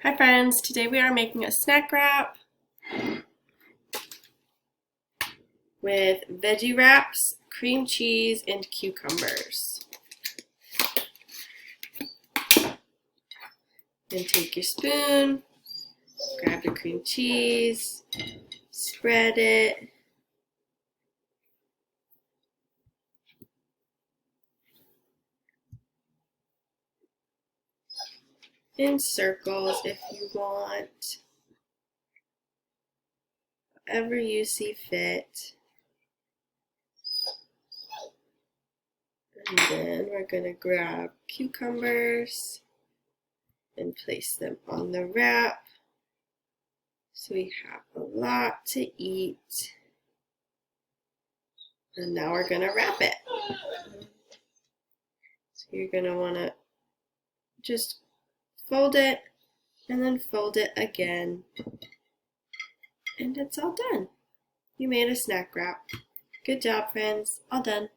Hi friends, today we are making a snack wrap with veggie wraps, cream cheese, and cucumbers. Then take your spoon, grab the cream cheese, spread it, in circles if you want, however you see fit. And then we're going to grab cucumbers and place them on the wrap so we have a lot to eat. And now we're going to wrap it. So you're going to want to just fold it and then fold it again. And it's all done. You made a snack wrap. Good job, friends. All done.